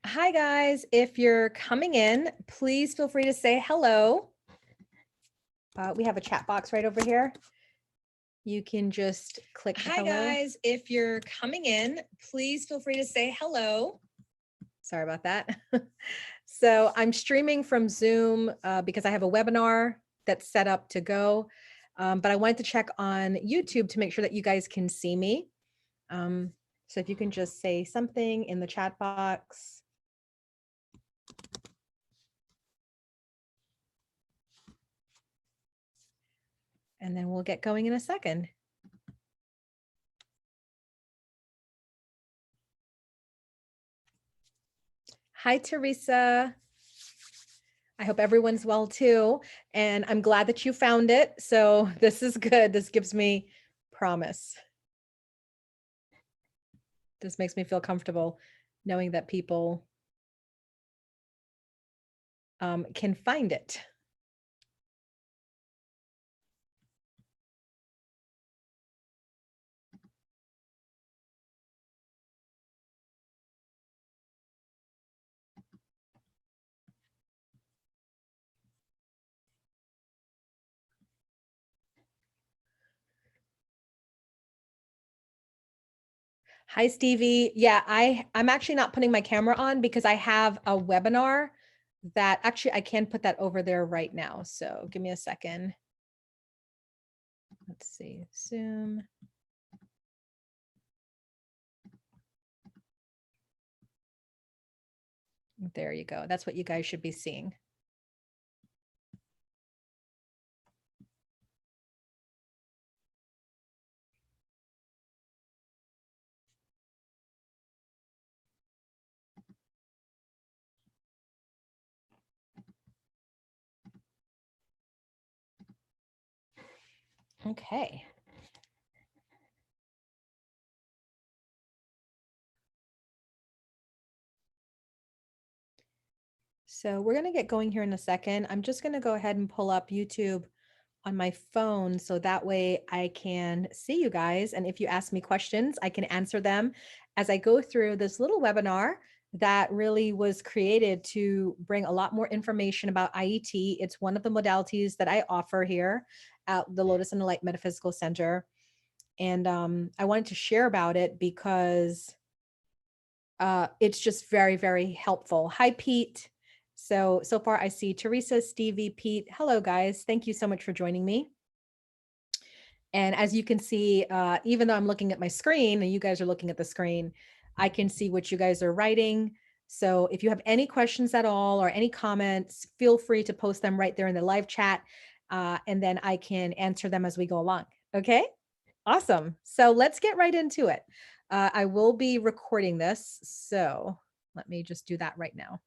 Hi guys, if you're coming in, please feel free to say hello. We have a chat box right over here. You can just click Hi hello. guys, if you're coming in, please feel free to say hello. Sorry about that. So I'm streaming from Zoom because I have a webinar that's set up to go, but I wanted to check on YouTube to make sure that you guys can see me. So if you can just say something in the chat box. And then we'll get going in a second. Hi, Teresa. I hope everyone's well too. And I'm glad that you found it. So this is good. This gives me promise. This makes me feel comfortable knowing that people can find it. Hi, Stevie. Yeah, I'm actually not putting my camera on because I have a webinar that actually I can put that over there right now. So give me a second. Let's see, Zoom. There you go. That's what you guys should be seeing. Okay. So we're going to get going here in a second. I'm just going to go ahead and pull up YouTube on my phone so that way I can see you guys. And if you ask me questions, I can answer them as I go through this little webinar that really was created to bring a lot more information about IET. It's one of the modalities that I offer here at the Lotus and the Light Metaphysical Center. And I wanted to share about it because it's just very, very helpful. Hi, Pete. So far I see Teresa, Stevie, Pete. Hello, guys. Thank you so much for joining me. And as you can see, even though I'm looking at my screen and you guys are looking at the screen, I can see what you guys are writing. So if you have any questions at all or any comments, feel free to post them right there in the live chat. And then I can answer them as we go along. Okay, awesome. So let's get right into it. I will be recording this. So let me just do that right now.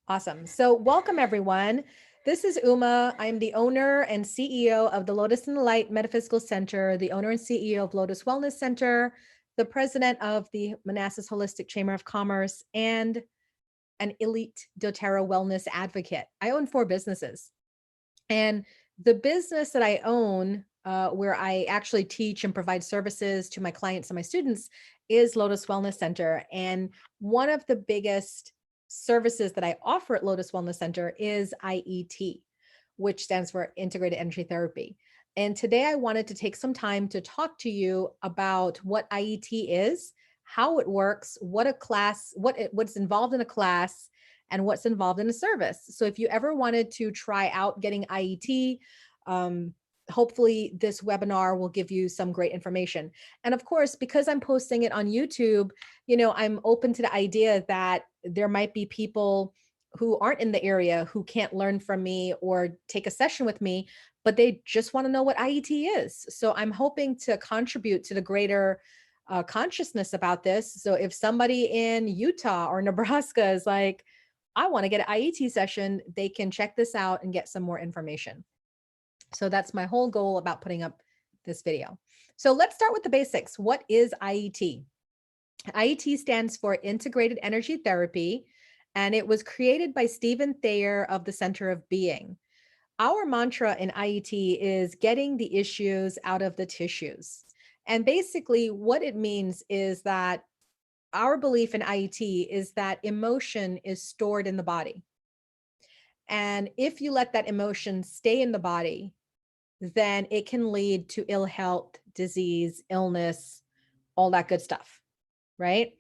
Awesome. So welcome everyone. This is Uma. I'm the owner and CEO of the Lotus and the Light Metaphysical Center, the owner and CEO of Lotus Wellness Center, the president of the Manassas Holistic Chamber of Commerce, and an elite doTERRA wellness advocate. I own 4 businesses. And the business that I own, where I actually teach and provide services to my clients and my students, is Lotus Wellness Center. And one of the biggest services that I offer at Lotus Wellness Center is IET, which stands for Integrated Energy Therapy. And today I wanted to take some time to talk to you about what IET is, how it works, what a class, what's involved in a class, and what's involved in a service. So if you ever wanted to try out getting IET, hopefully this webinar will give you some great information. And of course, because I'm posting it on YouTube, I'm open to the idea that there might be people who aren't in the area who can't learn from me or take a session with me, but they just want to know what IET is. So I'm hoping to contribute to the greater consciousness about this. So if somebody in Utah or Nebraska is like, I want to get an IET session, they can check this out and get some more information. So that's my whole goal about putting up this video. So let's start with the basics. What is IET? IET stands for Integrated Energy Therapy, and it was created by Stephen Thayer of the Center of Being. Our mantra in IET is getting the issues out of the tissues. And basically, what it means is that our belief in IET is that emotion is stored in the body. And if you let that emotion stay in the body, then it can lead to ill health, disease, illness, all that good stuff, right?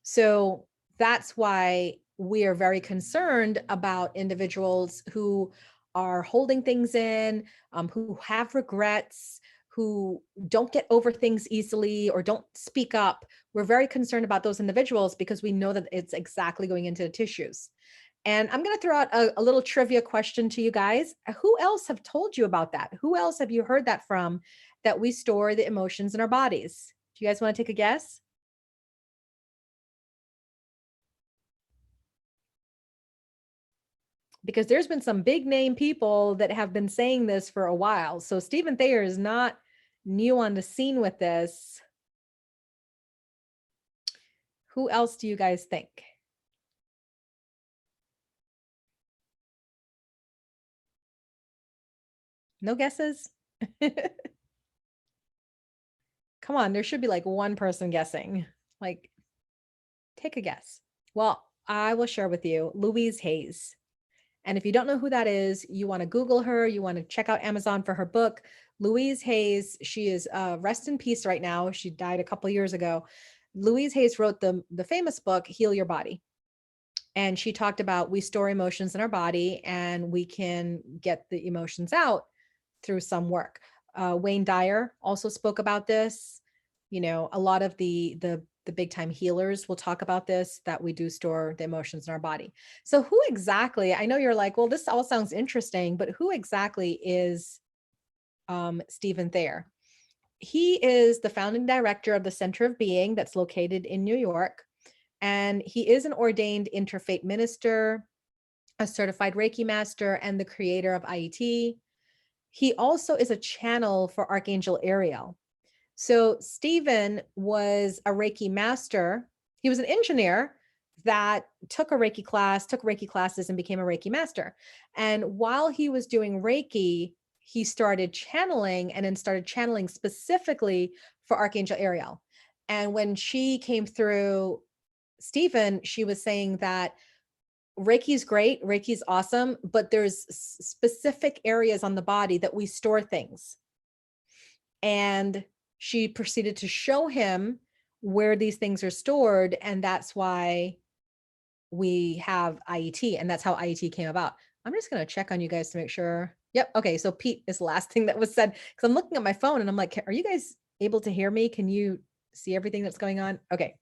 So that's why we are very concerned about individuals who are holding things in, who have regrets, who don't get over things easily or don't speak up. We're very concerned about those individuals because we know that it's exactly going into the tissues. And I'm going to throw out a little trivia question to you guys. Who else have told you about that? Who else have you heard that from, that we store the emotions in our bodies? Do you guys want to take a guess? Because there's been some big name people that have been saying this for a while. So Stephen Thayer is not new on the scene with this. Who else do you guys think? No guesses? Come on, there should be like one person guessing. Like, take a guess. Well, I will share with you Louise Hayes. And if you don't know who that is, you want to Google her, you want to check out Amazon for her book. Louise Hayes, she is rest in peace right now. She died a couple years ago. Louise Hayes wrote the famous book, Heal Your Body. And she talked about we store emotions in our body and we can get the emotions out through some work. Wayne Dyer also spoke about this. You know, a lot of the big time healers will talk about this, that we do store the emotions in our body. So who exactly, I know you're like, well, this all sounds interesting, but who exactly is Stephen Thayer? He is the founding director of the Center of Being that's located in New York. And he is an ordained interfaith minister, a certified Reiki master, and the creator of IET. He also is a channel for Archangel Ariel. So Stephen was a Reiki master. He was an engineer that took Reiki classes and became a Reiki master. And while he was doing Reiki, he started channeling and then started channeling specifically for Archangel Ariel. And when she came through Stephen, she was saying that Reiki's great, Reiki's awesome, but there's specific areas on the body that we store things. And she proceeded to show him where these things are stored. And that's why we have IET. And that's how IET came about. I'm just going to check on you guys to make sure. Yep. Okay. So Pete is the last thing that was said, because I'm looking at my phone and I'm like, are you guys able to hear me? Can you see everything that's going on? Okay.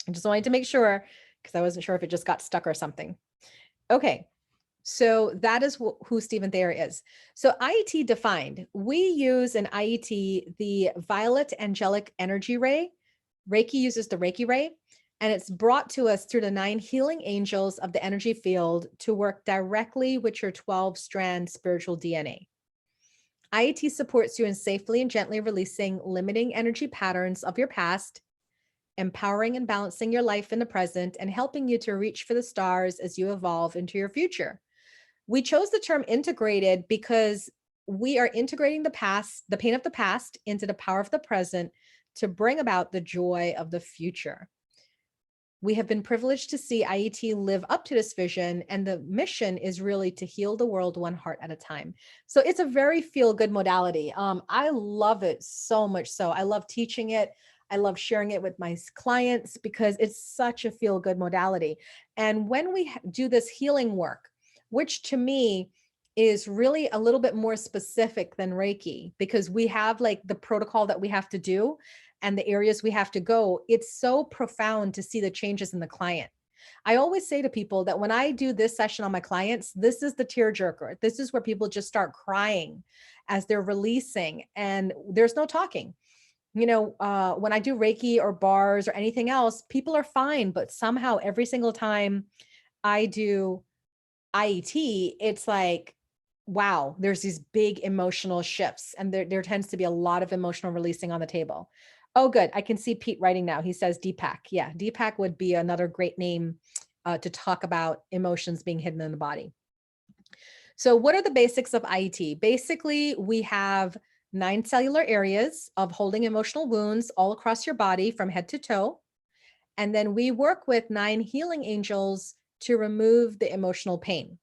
I just wanted to make sure because I wasn't sure if it just got stuck or something. Okay. So that is who Stephen Thayer is. So IET defined, we use in IET the violet angelic energy ray. Reiki uses the Reiki ray, and it's brought to us through the 9 healing angels of the energy field to work directly with your 12-strand spiritual DNA. IET supports you in safely and gently releasing limiting energy patterns of your past, empowering and balancing your life in the present, and helping you to reach for the stars as you evolve into your future. We chose the term integrated because we are integrating the past, the pain of the past, into the power of the present to bring about the joy of the future. We have been privileged to see IET live up to this vision, and the mission is really to heal the world one heart at a time. So it's a very feel-good modality. I love it so much so. I love teaching it. I love sharing it with my clients because it's such a feel-good modality. And when we do this healing work, which to me is really a little bit more specific than Reiki, because we have like the protocol that we have to do and the areas we have to go, it's so profound to see the changes in the client. I always say to people that when I do this session on my clients, this is the tearjerker. This is where people just start crying as they're releasing, and there's no talking. You know, when I do Reiki or bars or anything else, people are fine, but somehow every single time I do IET, it's like, wow, there's these big emotional shifts, and there tends to be a lot of emotional releasing on the table. Oh, good. I can see Pete writing now. He says Deepak. Yeah, Deepak would be another great name to talk about emotions being hidden in the body. So what are the basics of IET? Basically, we have 9 cellular areas of holding emotional wounds all across your body from head to toe. And then we work with 9 healing angels to remove the emotional pain.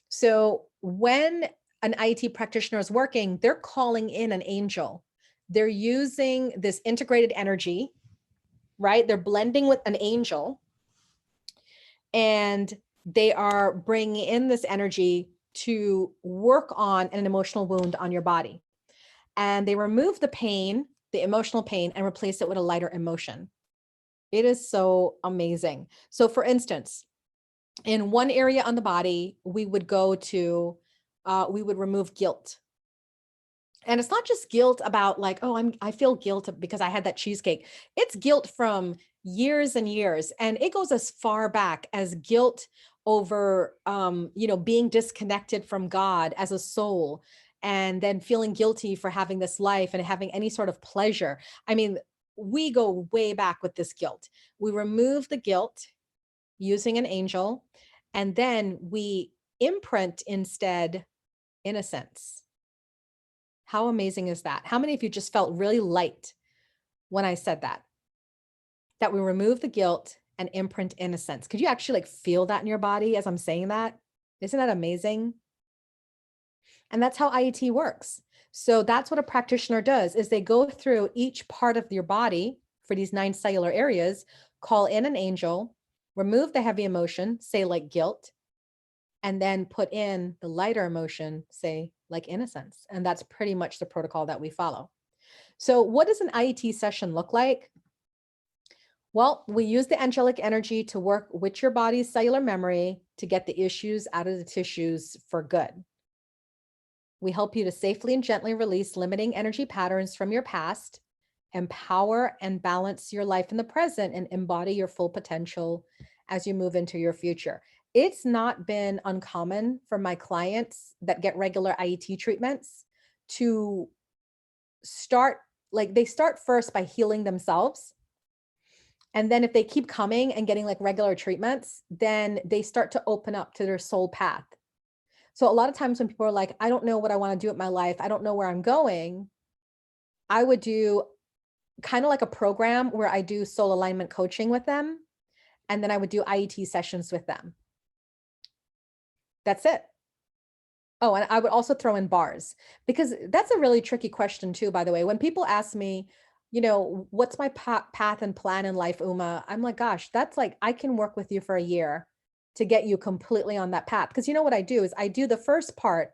So when an IET practitioner is working, they're calling in an angel. They're using this integrated energy, right? They're blending with an angel, and they are bringing in this energy to work on an emotional wound on your body. And they remove the pain, the emotional pain, and replace it with a lighter emotion. It is so amazing. So for instance, in one area on the body, we would go to, we would remove guilt. And it's not just guilt about like, oh, I feel guilt because I had that cheesecake. It's guilt from years and years. And it goes as far back as guilt over, being disconnected from God as a soul, and then feeling guilty for having this life and having any sort of pleasure. I mean, we go way back with this guilt. We remove the guilt using an angel, and then we imprint instead innocence. How amazing is that? How many of you just felt really light when I said that? That we remove the guilt and imprint innocence. Could you actually like feel that in your body as I'm saying that? Isn't that amazing? And that's how IET works. So that's what a practitioner does is they go through each part of your body for these 9 cellular areas, call in an angel, remove the heavy emotion, say like guilt, and then put in the lighter emotion, say like innocence. And that's pretty much the protocol that we follow. So what does an IET session look like? Well, we use the angelic energy to work with your body's cellular memory to get the issues out of the tissues for good. We help you to safely and gently release limiting energy patterns from your past, empower and balance your life in the present, and embody your full potential as you move into your future. It's not been uncommon for my clients that get regular IET treatments to start, like they start first by healing themselves. And then if they keep coming and getting like regular treatments, then they start to open up to their soul path. So a lot of times when people are like, I don't know what I want to do with my life, I don't know where I'm going, I would do kind of like a program where I do soul alignment coaching with them. And then I would do IET sessions with them. That's it. Oh, and I would also throw in bars, because that's a really tricky question too, by the way. When people ask me, what's my path and plan in life, Uma? I'm like, gosh, that's like, I can work with you for a year to get you completely on that path. Because you know what I do is I do the first part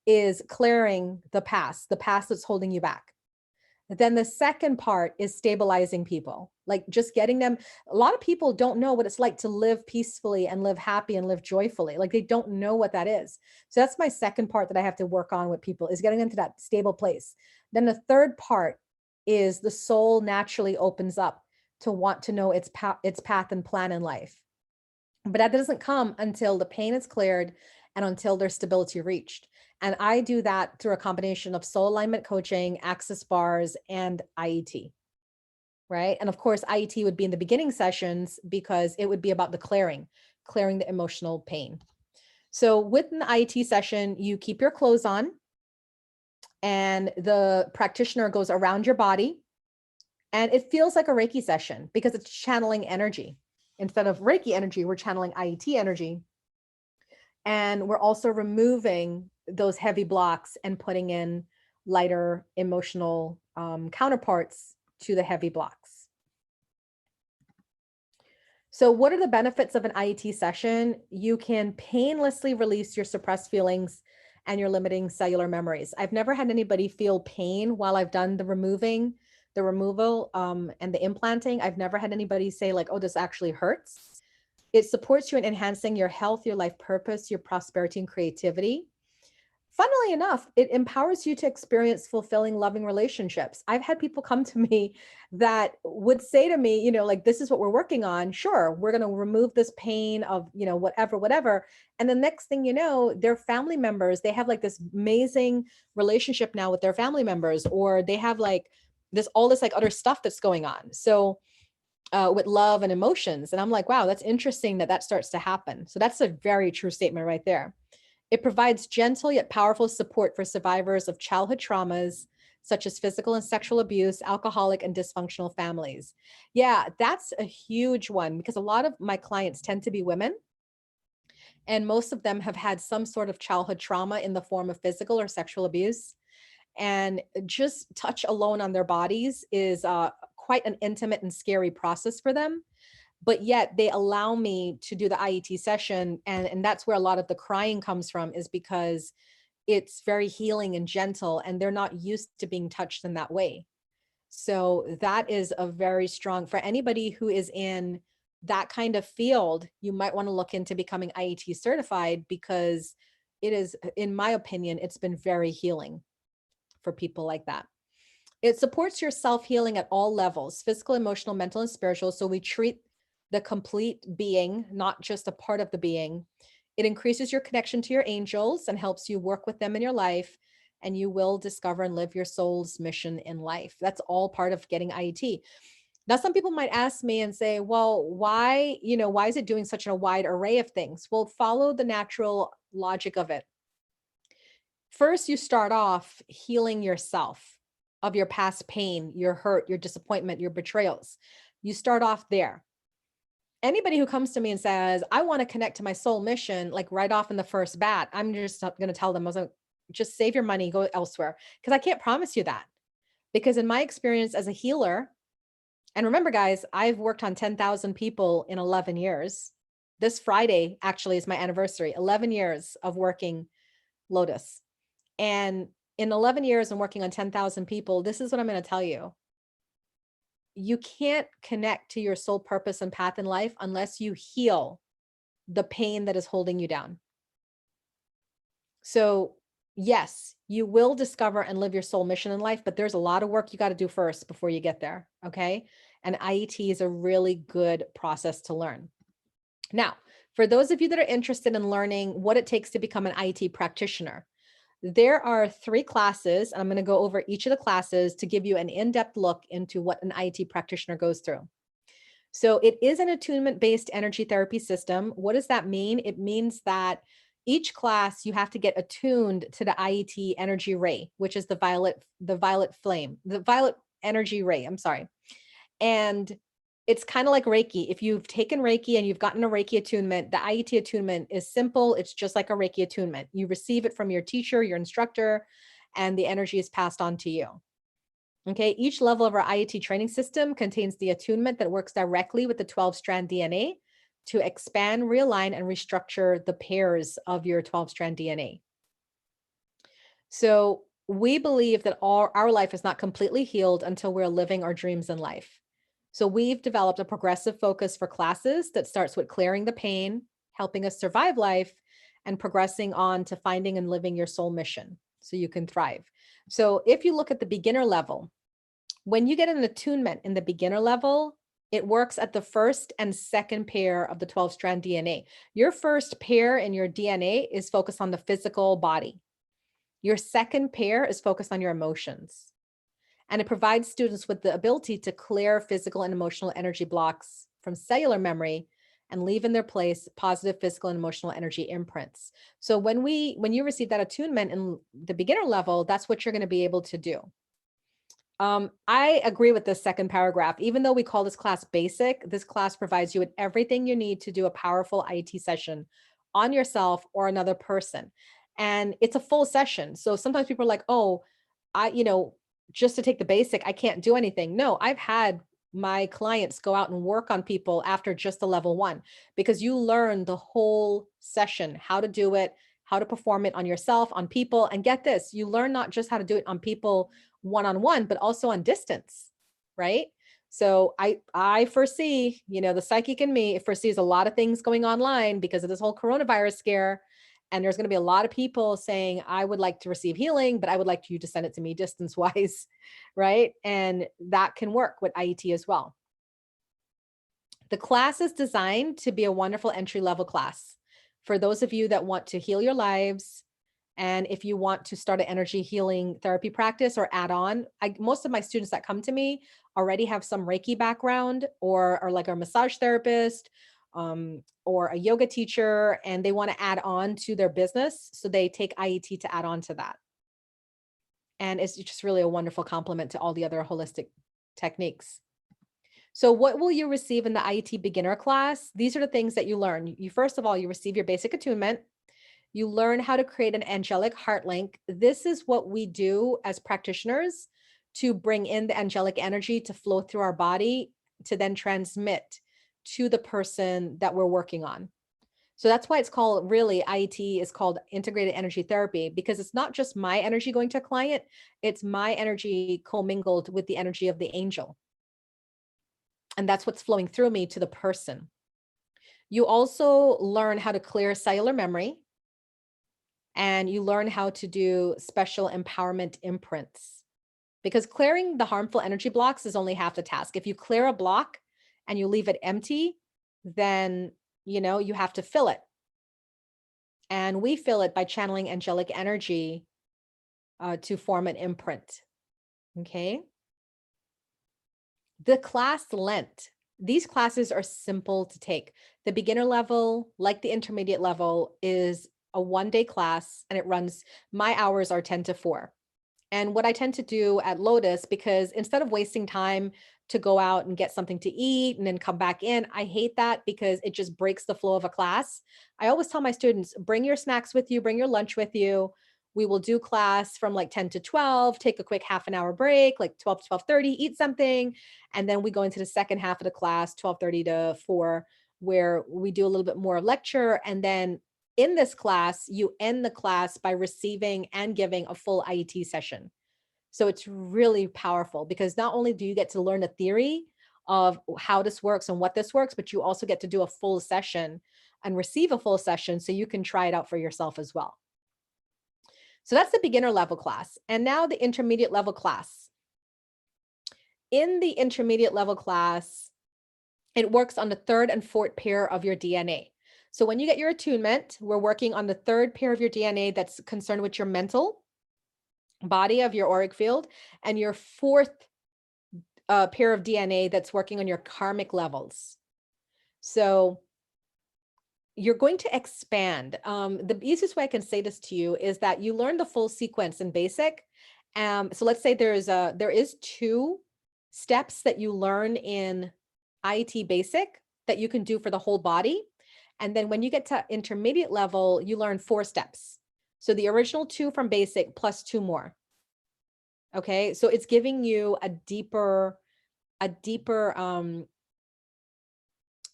is clearing the past that's holding you back. Then the second part is stabilizing people, like just getting them. A lot of people don't know what it's like to live peacefully and live happy and live joyfully. Like they don't know what that is. So that's my second part that I have to work on with people, is getting into that stable place. Then the third part is the soul naturally opens up to want to know its path and plan in life. But that doesn't come until the pain is cleared and until there's stability reached. And I do that through a combination of soul alignment coaching, access bars, and IET, right? And of course, IET would be in the beginning sessions because it would be about the clearing the emotional pain. So with an IET session, you keep your clothes on and the practitioner goes around your body, and it feels like a Reiki session because it's channeling energy. Instead of Reiki energy, we're channeling IET energy. And we're also removing those heavy blocks and putting in lighter emotional counterparts to the heavy blocks. So what are the benefits of an IET session? You can painlessly release your suppressed feelings and your limiting cellular memories. I've never had anybody feel pain while I've done the removal and the implanting. I've never had anybody say like, oh, this actually hurts. It supports you in enhancing your health, your life purpose, your prosperity and creativity. Funnily enough, it empowers you to experience fulfilling, loving relationships. I've had people come to me that would say to me, like, this is what we're working on. Sure, we're going to remove this pain of, whatever. And the next thing you know, their family members, they have like this amazing relationship now with their family members, or they have like all this like other stuff that's going on. So with love and emotions. And I'm like, wow, that's interesting that starts to happen. So that's a very true statement right there. It provides gentle yet powerful support for survivors of childhood traumas, such as physical and sexual abuse, alcoholic, and dysfunctional families. Yeah, that's a huge one because a lot of my clients tend to be women, and most of them have had some sort of childhood trauma in the form of physical or sexual abuse. And just touch alone on their bodies is quite an intimate and scary process for them, but yet they allow me to do the IET session. And that's where a lot of the crying comes from, is because it's very healing and gentle, and they're not used to being touched in that way. So that is a very strong, for anybody who is in that kind of field, you might want to look into becoming IET certified, because it is, in my opinion, it's been very healing for people like that. It supports your self healing at all levels: physical, emotional, mental, and spiritual. So we treat the complete being, not just a part of the being. It increases your connection to your angels and helps you work with them in your life. And you will discover and live your soul's mission in life. That's all part of getting IET. Now, some people might ask me and say, well, why is it doing such a wide array of things? Well, follow the natural logic of it. First, you start off healing yourself of your past pain, your hurt, your disappointment, your betrayals. You start off there. Anybody who comes to me and says, I want to connect to my soul mission, like right off in the first bat, I'm just going to tell them, I was like, just save your money, go elsewhere. Because I can't promise you that. Because in my experience as a healer, and remember, guys, I've worked on 10,000 people in 11 years. This Friday actually is my anniversary, 11 years of working Lotus. And in 11 years and working on 10,000 people, this is what I'm going to tell you. You can't connect to your soul purpose and path in life unless you heal the pain that is holding you down. So, yes, you will discover and live your soul mission in life, but there's a lot of work you got to do first before you get there. Okay. And IET is a really good process to learn. Now, for those of you that are interested in learning what it takes to become an IET practitioner, there are 3 classes, and I'm going to go over each of the classes to give you an in-depth look into what an IET practitioner goes through. So it is an attunement-based energy therapy system. What does that mean? It means that each class you have to get attuned to the IET energy ray, which is the violet flame, the violet energy ray. I'm sorry. And it's kind of like Reiki. If you've taken Reiki and you've gotten a Reiki attunement, the IET attunement is simple. It's just like a Reiki attunement. You receive it from your teacher, your instructor, and the energy is passed on to you. Okay. Each level of our IET training system contains the attunement that works directly with the 12-strand DNA to expand, realign, and restructure the pairs of your 12-strand DNA. So we believe that our life is not completely healed until we're living our dreams in life. So we've developed a progressive focus for classes that starts with clearing the pain, helping us survive life, and progressing on to finding and living your soul mission so you can thrive. So if you look at the beginner level, when you get an attunement in the beginner level, it works at the first and second pair of the 12-strand DNA. Your first pair in your DNA is focused on the physical body. Your second pair is focused on your emotions. And it provides students with the ability to clear physical and emotional energy blocks from cellular memory and leave in their place positive physical and emotional energy imprints. So when you receive that attunement in the beginner level, that's what you're going to be able to do. I agree with this second paragraph. Even though we call this class basic, this class provides you with everything you need to do a powerful IET session on yourself or another person. And it's a full session. So sometimes people are like, oh, just to take the basic, I can't do anything. No, I've had my clients go out and work on people after just the level 1, because you learn the whole session, how to do it, how to perform it on yourself, on people. And get this, you learn not just how to do it on people one-on-one, but also on distance, right? So I foresee, the psychic in me foresees a lot of things going online because of this whole coronavirus scare. And there's going to be a lot of people saying, I would like to receive healing, but I would like you to send it to me distance wise. Right. And that can work with IET as well. The class is designed to be a wonderful entry level class for those of you that want to heal your lives. And if you want to start an energy healing therapy practice or add on, most of my students that come to me already have some Reiki background or are like a massage therapist or a yoga teacher and they want to add on to their business. So they take IET to add on to that. And it's just really a wonderful complement to all the other holistic techniques. So what will you receive in the IET beginner class? These are the things that you learn. You first of all, you receive your basic attunement. You learn how to create an angelic heart link. This is what we do as practitioners to bring in the angelic energy to flow through our body to then transmit to the person that we're working on. So that's why it's called, really, IET is called integrated energy therapy, because it's not just my energy going to a client, it's my energy commingled with the energy of the angel. And that's what's flowing through me to the person. You also learn how to clear cellular memory, and you learn how to do special empowerment imprints, because clearing the harmful energy blocks is only half the task. If you clear a block and you leave it empty, then you have to fill it. And we fill it by channeling angelic energy to form an imprint. Okay. The class length. These classes are simple to take. The beginner level, like the intermediate level, is a 1-day class, and it runs, my hours are 10 to 4. And what I tend to do at Lotus, because instead of wasting time to go out and get something to eat and then come back in, I hate that because it just breaks the flow of a class. I always tell my students, bring your snacks with you, bring your lunch with you. We will do class from like 10 to 12, take a quick half an hour break, like 12 to 12:30, eat something. And then we go into the second half of the class, 12:30 to 4, where we do a little bit more lecture. And then in this class, you end the class by receiving and giving a full IET session. So it's really powerful because not only do you get to learn the theory of how this works and what this works, but you also get to do a full session and receive a full session so you can try it out for yourself as well. So that's the beginner level class. And now the intermediate level class. In the intermediate level class, it works on the third and fourth pair of your DNA. So when you get your attunement, we're working on the third pair of your DNA that's concerned with your mental body of your auric field, and your fourth pair of DNA that's working on your karmic levels. So you're going to expand. The easiest way I can say this to you is that you learn the full sequence in basic. So let's say there is 2 steps that you learn in IET basic that you can do for the whole body. And then when you get to intermediate level, you learn 4 steps. So the original 2 from basic plus 2 more. Okay. So it's giving you a deeper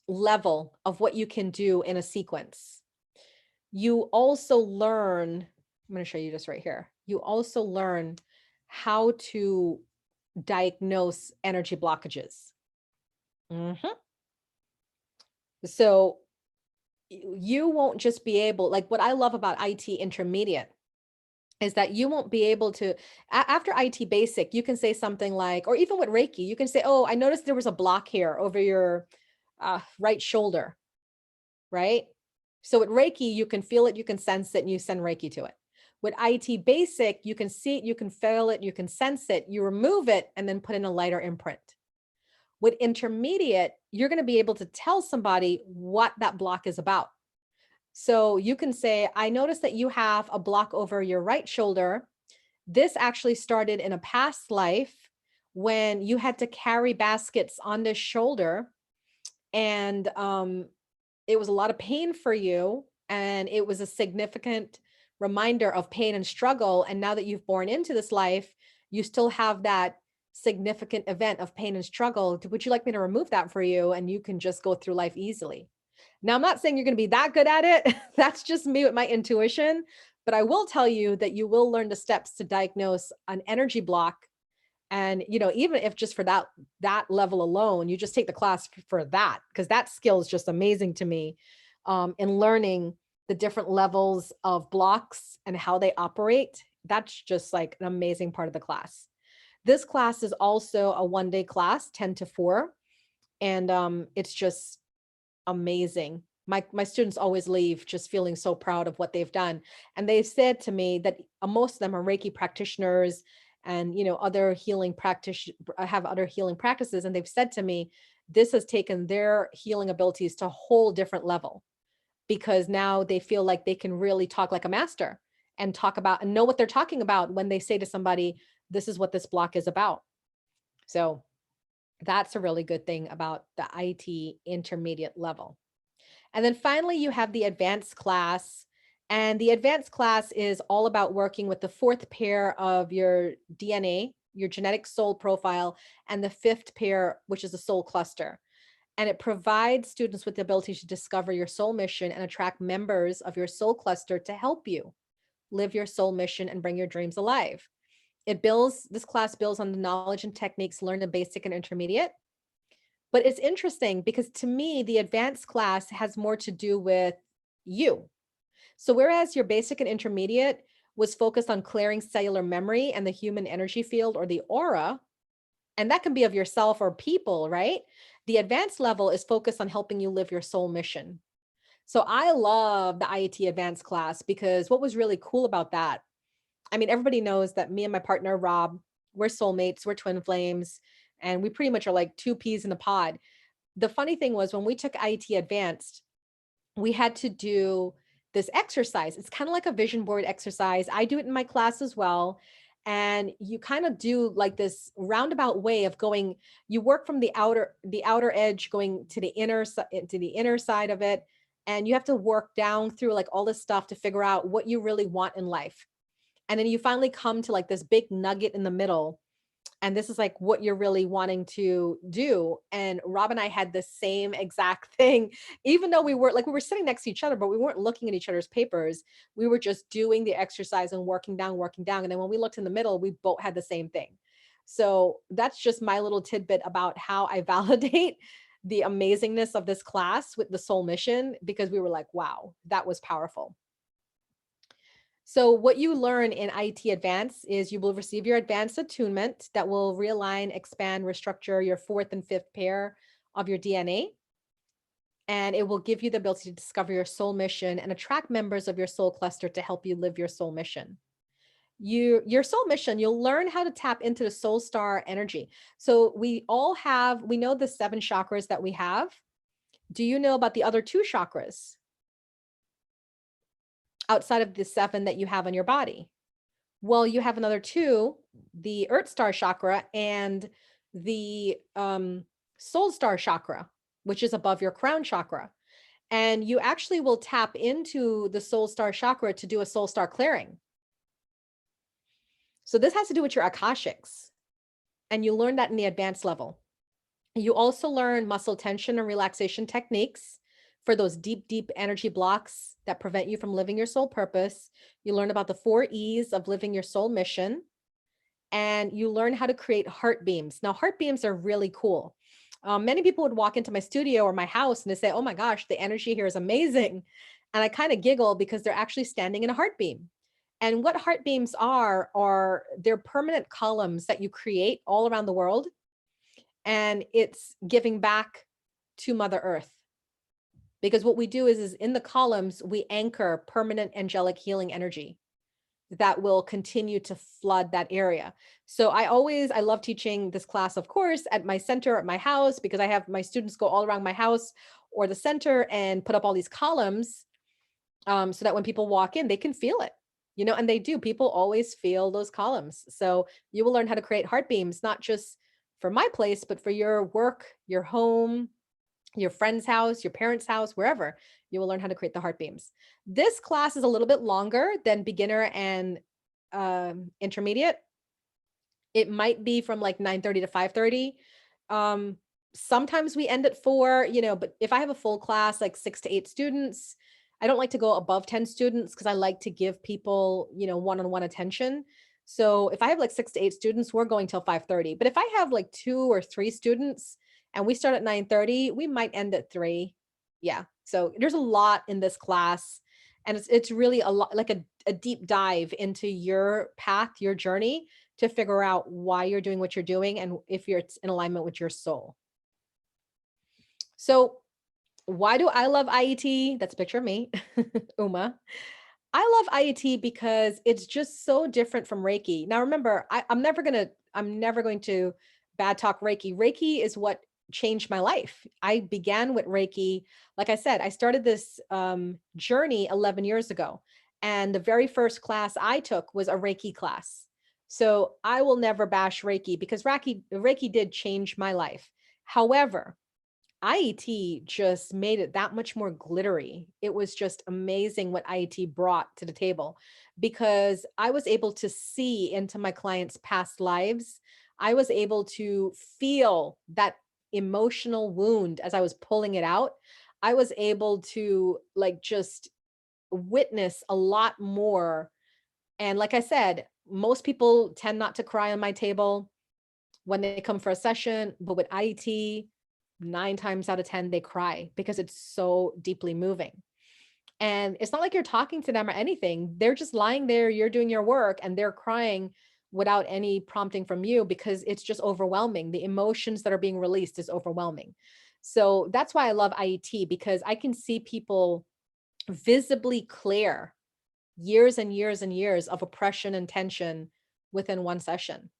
level of what you can do in a sequence. You also learn, I'm going to show you this right here. You also learn how to diagnose energy blockages. So you won't just be able, like what I love about IT intermediate is that you won't be able to, after IT basic, you can say something like, or even with Reiki, you can say, oh, I noticed there was a block here over your right shoulder, right? So with Reiki, you can feel it, you can sense it, and you send Reiki to it. With IT basic, you can see it, you can feel it, you can sense it, you remove it, and then put in a lighter imprint. With intermediate, you're going to be able to tell somebody what that block is about. So you can say, I noticed that you have a block over your right shoulder. This actually started in a past life when you had to carry baskets on this shoulder. And it was a lot of pain for you. And it was a significant reminder of pain and struggle. And now that you've born into this life, you still have that significant event of pain and struggle. Would you like me to remove that for you? And you can just go through life easily. Now, I'm not saying you're going to be that good at it. That's just me with my intuition. But I will tell you that you will learn the steps to diagnose an energy block. And, even if just for that level alone, you just take the class for that, because that skill is just amazing to me, in learning the different levels of blocks and how they operate. That's just like an amazing part of the class. This class is also a 1-day class, 10 to 4. And it's just amazing. My students always leave just feeling so proud of what they've done. And they've said to me that most of them are Reiki practitioners and, other healing practice have other healing practices. And they've said to me, this has taken their healing abilities to a whole different level because now they feel like they can really talk like a master and talk about and know what they're talking about when they say to somebody, this is what this block is about. So that's a really good thing about the IT intermediate level. And then finally, you have the advanced class. And the advanced class is all about working with the fourth pair of your DNA, your genetic soul profile, and the fifth pair, which is the soul cluster. And it provides students with the ability to discover your soul mission and attract members of your soul cluster to help you live your soul mission and bring your dreams alive. This class builds on the knowledge and techniques learned in basic and intermediate. But it's interesting because to me, the advanced class has more to do with you. So whereas your basic and intermediate was focused on clearing cellular memory and the human energy field or the aura, and that can be of yourself or people, right? The advanced level is focused on helping you live your soul mission. So I love the IET advanced class because what was really cool about that, I mean, everybody knows that me and my partner, Rob, we're soulmates, we're twin flames, and we pretty much are like two peas in a pod. The funny thing was when we took IET advanced, we had to do this exercise. It's kind of like a vision board exercise. I do it in my class as well. And you kind of do like this roundabout way of going, you work from the outer edge going to the inner side of it. And you have to work down through like all this stuff to figure out what you really want in life. And then you finally come to like this big nugget in the middle, and this is like what you're really wanting to do. And Rob and I had the same exact thing, even though we were sitting next to each other, but we weren't looking at each other's papers. We were just doing the exercise and working down, working down. And then when we looked in the middle, we both had the same thing. So that's just my little tidbit about how I validate the amazingness of this class with the soul mission, because we were like, wow, that was powerful. So what you learn in IET Advanced is you will receive your advanced attunement that will realign, expand, restructure your fourth and fifth pair of your DNA. And it will give you the ability to discover your soul mission and attract members of your soul cluster to help you live your soul mission. Your soul mission, you'll learn how to tap into the soul star energy. So we know the 7 chakras that we have. Do you know about the other 2 chakras outside of the 7 that you have on your body? Well, you have another 2, the Earth Star chakra and the Soul Star chakra, which is above your crown chakra. And you actually will tap into the Soul Star chakra to do a Soul Star clearing. So this has to do with your Akashics. And you learn that in the advanced level. You also learn muscle tension and relaxation techniques for those deep, deep energy blocks that prevent you from living your soul purpose. You learn about the 4 E's of living your soul mission, and you learn how to create heart beams. Now, heart beams are really cool. Many people would walk into my studio or my house and they say, oh my gosh, the energy here is amazing. And I kind of giggle because they're actually standing in a heart beam. And what heart beams are they're permanent columns that you create all around the world. And it's giving back to Mother Earth. Because what we do is in the columns, we anchor permanent angelic healing energy that will continue to flood that area. So I love teaching this class, of course, at my center, at my house, because I have my students go all around my house or the center and put up all these columns, so that when people walk in, they can feel it, and they do. People always feel those columns. So you will learn how to create heart beams, not just for my place, but for your work, your home, your friend's house, your parents' house, wherever. You will learn how to create the heart beams. This class is a little bit longer than beginner and intermediate. It might be from like 9:30 to 5:30. Sometimes we end at 4, but if I have a full class, like 6 to 8 students, I don't like to go above 10 students because I like to give people, one-on-one attention. So if I have like 6 to 8 students, we're going till 5:30. But if I have like 2 or 3 students and we start at 9:30, we might end at 3. Yeah. So there's a lot in this class. And it's really a lot, like a deep dive into your path, your journey, to figure out why you're doing what you're doing and if it's in alignment with your soul. So why do I love IET? That's a picture of me, Uma. I love IET because it's just so different from Reiki. Now, remember, I'm never going to bad talk Reiki. Reiki is what changed my life. I began with Reiki. Like I said, I started this journey 11 years ago. And the very first class I took was a Reiki class. So I will never bash Reiki because Reiki did change my life. However, IET just made it that much more glittery. It was just amazing what IET brought to the table because I was able to see into my clients' past lives. I was able to feel that emotional wound as I was pulling it out. I was able to like just witness a lot more. And like I said, most people tend not to cry on my table when they come for a session, but with IET, 9 times out of 10, they cry because it's so deeply moving. And it's not like you're talking to them or anything. They're just lying there, you're doing your work, and they're crying without any prompting from you because it's just overwhelming. The emotions that are being released is overwhelming. So that's why I love IET because I can see people visibly clear years and years and years of oppression and tension within one session,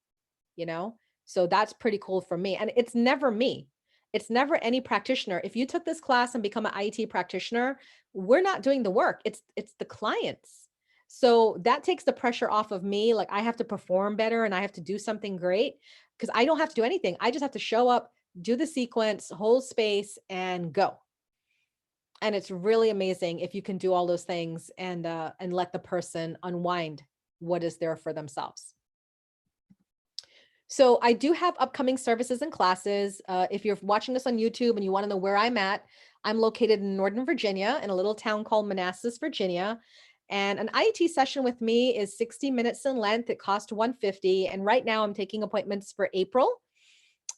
you know? So that's pretty cool for me. And it's never me. It's never any practitioner. If you took this class and become an IET practitioner, we're not doing the work. It's the clients. So that takes the pressure off of me. Like I have to perform better and I have to do something great because I don't have to do anything. I just have to show up, do the sequence, hold space and go. And it's really amazing if you can do all those things and let the person unwind what is there for themselves. So I do have upcoming services and classes. If you're watching this on YouTube and you want to know where I'm at, I'm located in Northern Virginia in a little town called Manassas, Virginia. And an IET session with me is 60 minutes in length. It costs $150. And right now I'm taking appointments for April.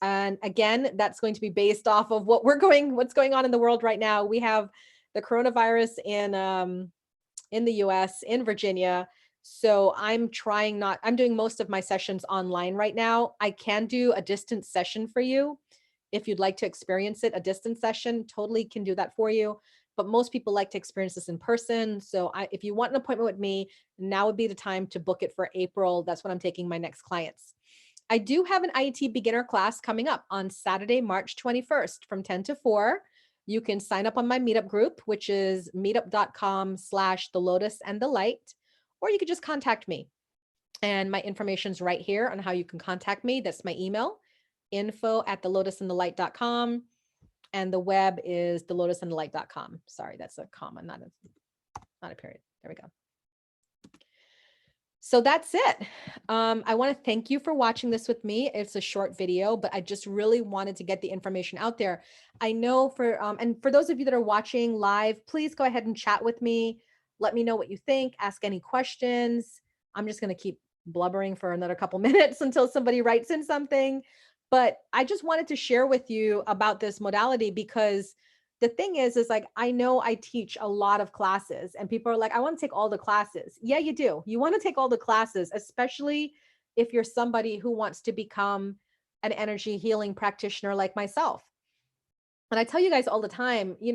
And again, that's going to be based off of what's going on in the world right now. We have the coronavirus in the US, in Virginia. So I'm doing most of my sessions online right now. I can do a distance session for you. If you'd like to experience it, a distance session, totally can do that for you. But most people like to experience this in person. So if you want an appointment with me, now would be the time to book it for April. That's when I'm taking my next clients. I do have an IET beginner class coming up on Saturday, March 21st from 10 to 4. You can sign up on my meetup group, which is meetup.com/the lotus and the light, or you could just contact me. And my information's right here on how you can contact me. That's my email, info@thelotusandthelight.com. And the web is thelotusandthelight.com. Sorry, that's a comma, not a period. There we go. So that's it. I want to thank you for watching this with me. It's a short video, but I just really wanted to get the information out there. I know and for those of you that are watching live, please go ahead and chat with me. Let me know what you think, ask any questions. I'm just going to keep blubbering for another couple minutes until somebody writes in something. But I just wanted to share with you about this modality because the thing is like, I know I teach a lot of classes and people are like, I want to take all the classes. Yeah, you do. You want to take all the classes, especially if you're somebody who wants to become an energy healing practitioner like myself. And I tell you guys all the time, you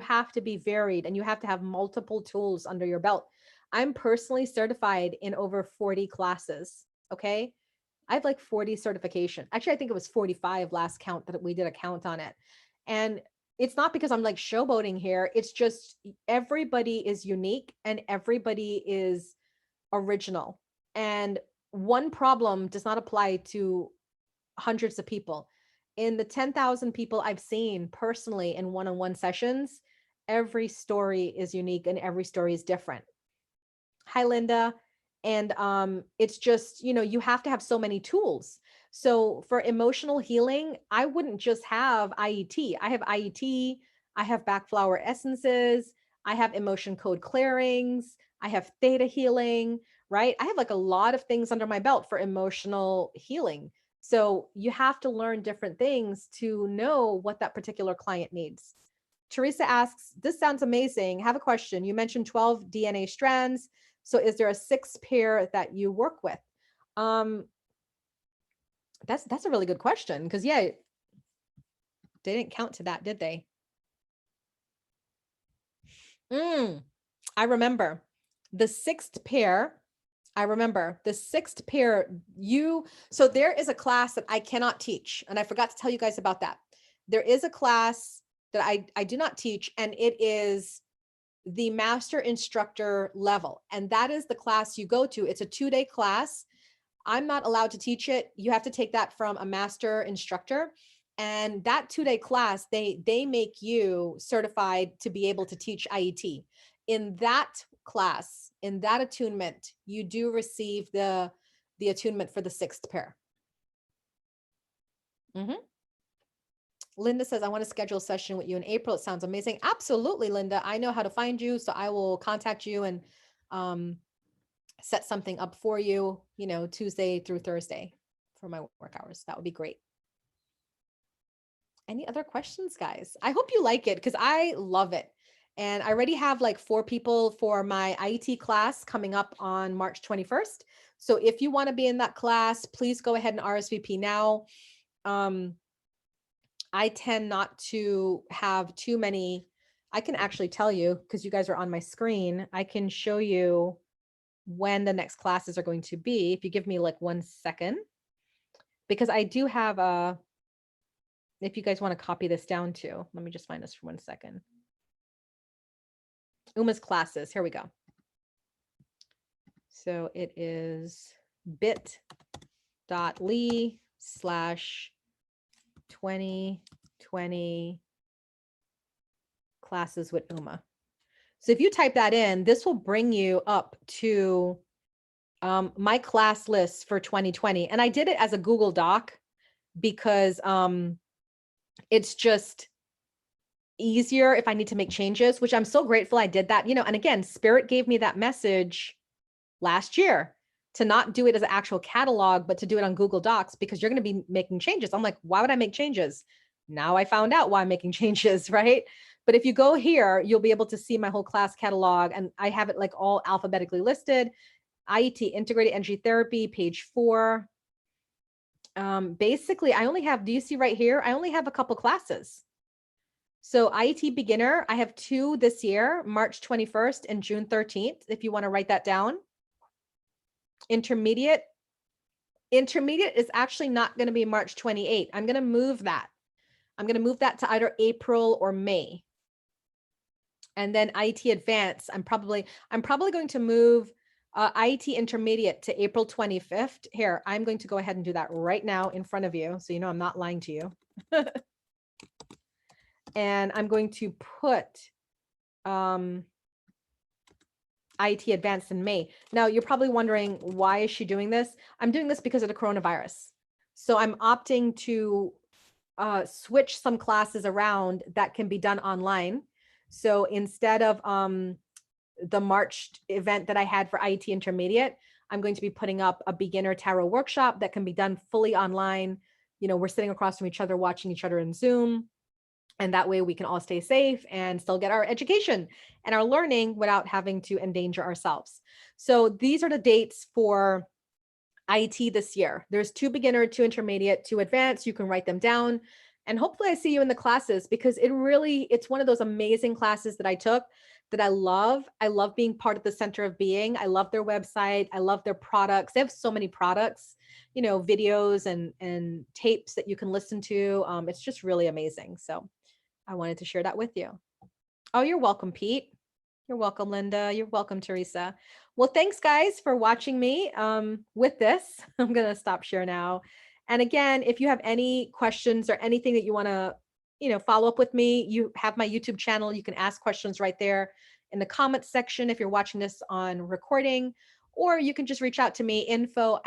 have to be varied and you have to have multiple tools under your belt. I'm personally certified in over 40 classes. Okay. I have like 40 certification. Actually, I think it was 45 last count that we did a count on it. And it's not because I'm like showboating here. It's just everybody is unique and everybody is original. And one problem does not apply to hundreds of people. In the 10,000 people I've seen personally in one-on-one sessions, every story is unique and every story is different. Hi, Linda. And it's just, you have to have so many tools. So for emotional healing, I wouldn't just have IET. I have IET, I have back flower essences, I have emotion code clearings, I have theta healing, right? I have like a lot of things under my belt for emotional healing. So you have to learn different things to know what that particular client needs. Teresa asks, this sounds amazing. Have a question. You mentioned 12 DNA strands. So is there a 6th pair that you work with? That's a really good question because yeah, they didn't count to that, did they? I remember the 6th pair I remember the sixth pair, so there is a class that I cannot teach. And I forgot to tell you guys about that. There is a class that I do not teach, and it is the master instructor level. And that is the class you go to. It's a 2-day class. I'm not allowed to teach it. You have to take that from a master instructor. And that 2-day class, they make you certified to be able to teach IET. In that class, in that attunement, you do receive the attunement for the sixth pair. Linda says, I want to schedule a session with you in April. It sounds amazing. Absolutely, Linda. I know how to find you. So I will contact you and set something up for you, Tuesday through Thursday for my work hours. That would be great. Any other questions, guys? I hope you like it because I love it. And I already have like 4 people for my IET class coming up on March 21st. So if you want to be in that class, please go ahead and RSVP now. I tend not to have too many. I can actually tell you, because you guys are on my screen, I can show you when the next classes are going to be. If you give me like 1 second, because I do have if you guys want to copy this down too, let me just find this for 1 second. Uma's classes, here we go. So it is bit.ly/2020 classes with Uma. So if you type that in, this will bring you up to my class list for 2020. And I did it as a Google Doc because it's just easier if I need to make changes, which I'm so grateful I did that, and again, Spirit gave me that message last year to not do it as an actual catalog, but to do it on Google Docs because you're going to be making changes. I'm like, why would I make changes? Now I found out why I'm making changes, right? But if you go here, you'll be able to see my whole class catalog, and I have it like all alphabetically listed. IET, Integrated Energy Therapy, page 4. Basically, I only have, do you see right here? I only have a couple classes. So IET beginner, I have 2 this year, March 21st and June 13th, if you want to write that down. Intermediate is actually not going to be March 28th. I'm going to move that. I'm going to move that to either April or May. And then IET advanced, I'm probably going to move IET intermediate to April 25th. Here, I'm going to go ahead and do that right now in front of you. So, I'm not lying to you. And I'm going to put IET advanced in May. Now, you're probably wondering, why is she doing this? I'm doing this because of the coronavirus. So I'm opting to switch some classes around that can be done online. So instead of the March event that I had for IET intermediate, I'm going to be putting up a beginner tarot workshop that can be done fully online. We're sitting across from each other, watching each other in Zoom. And that way we can all stay safe and still get our education and our learning without having to endanger ourselves. So these are the dates for IET this year. There's 2 beginner, 2 intermediate, 2 advanced. You can write them down. And hopefully I see you in the classes because it's one of those amazing classes that I took that I love. I love being part of the Center of Being. I love their website. I love their products. They have so many products, videos and tapes that you can listen to. It's just really amazing. So I wanted to share that with you. Oh, you're welcome, Pete. You're welcome, Linda. You're welcome, Teresa. Well, thanks guys for watching me with this. I'm going to stop share now. And again, if you have any questions or anything that you want to, follow up with me, you have my YouTube channel. You can ask questions right there in the comments section if you're watching this on recording, or you can just reach out to me, info@